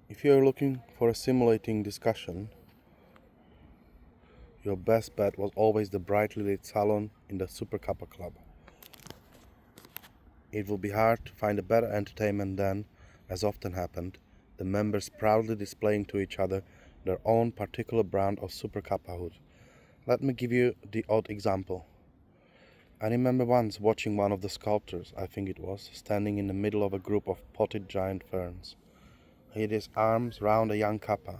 If you're looking for a stimulating discussion, your best bet was always the brightly lit salon in the Super Kappa Club. It will be hard to find a better entertainment than, as often happened, the members proudly displaying to each other their own particular brand of Super Kappahood. Let me give you the odd example. I remember once watching one of the sculptors, I think it was, standing in the middle of a group of potted giant ferns. He had his arms round a young Kappa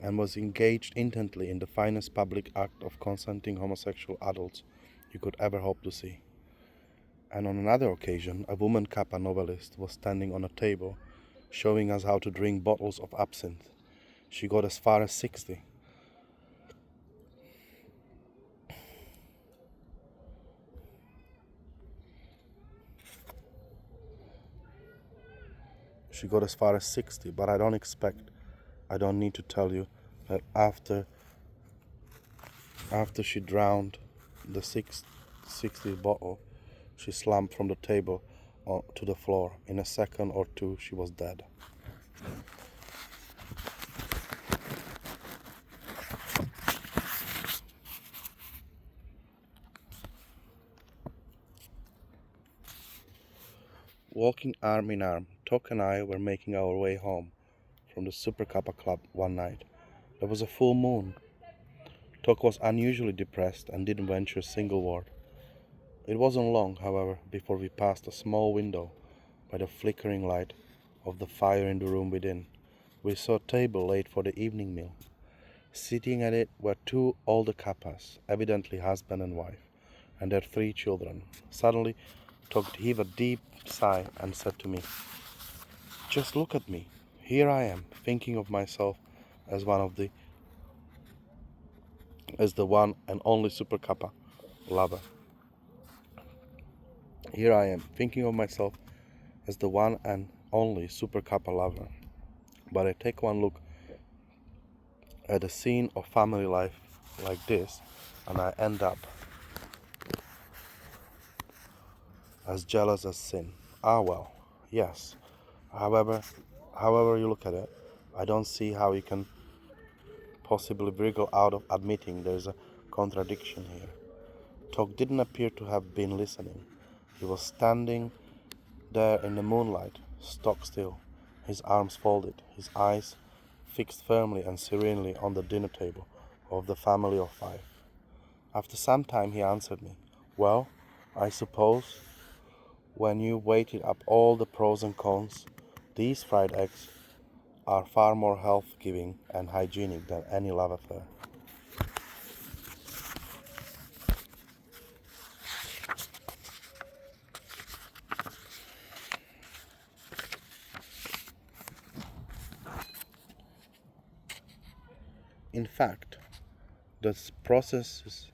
and was engaged intently in the finest public act of consenting homosexual adults you could ever hope to see. And on another occasion, a woman Kappa novelist was standing on a table, showing us how to drink bottles of absinthe. She got as far as 60. But I don't need to tell you that after she drowned the 60th bottle, she slumped from the table to the floor. In a second or two, she was dead. Walking arm in arm, Tok and I were making our way home from the Super Kappa Club one night. There was a full moon. Tok was unusually depressed and didn't venture a single word. It wasn't long, however, before we passed a small window by the flickering light of the fire in the room within. We saw a table laid for the evening meal. Sitting at it were two older Kappas, evidently husband and wife, and their 3 children. Suddenly, Tok heaved a deep sigh and said to me, "Just look at me. Here I am, thinking of myself as the one and only Super Kappa lover. Here I am, thinking of myself as the one and only Super Kappa lover. But I take one look at a scene of family life like this, and I end up as jealous as sin. Ah well, yes. However you look at it, I don't see how you can possibly wriggle out of admitting there's a contradiction here." Tok didn't appear to have been listening. He was standing there in the moonlight, stock still, his arms folded, his eyes fixed firmly and serenely on the dinner table of the family of 5. After some time he answered me, "Well, I suppose when you weighted up all the pros and cons, these fried eggs are far more health-giving and hygienic than any love affair." In fact, the processes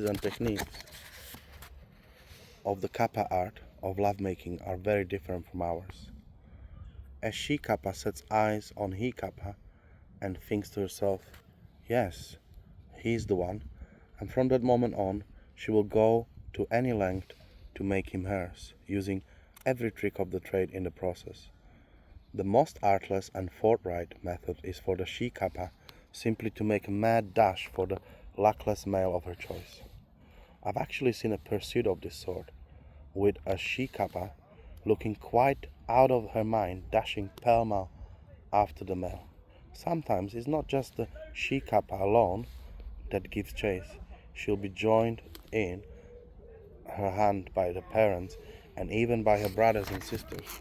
and techniques of the Kappa art of lovemaking are very different from ours. As she Kappa sets eyes on he Kappa and thinks to herself, "Yes, he's the one," and from that moment on, she will go to any length to make him hers, using every trick of the trade in the process. The most artless and forthright method is for the she Kappa simply to make a mad dash for the luckless male of her choice. I've actually seen a pursuit of this sort, with a she Kappa looking quite out of her mind, dashing pell-mell after the male. Sometimes it's not just the she Kappa alone that gives chase. She'll be joined in her hand by the parents and even by her brothers and sisters.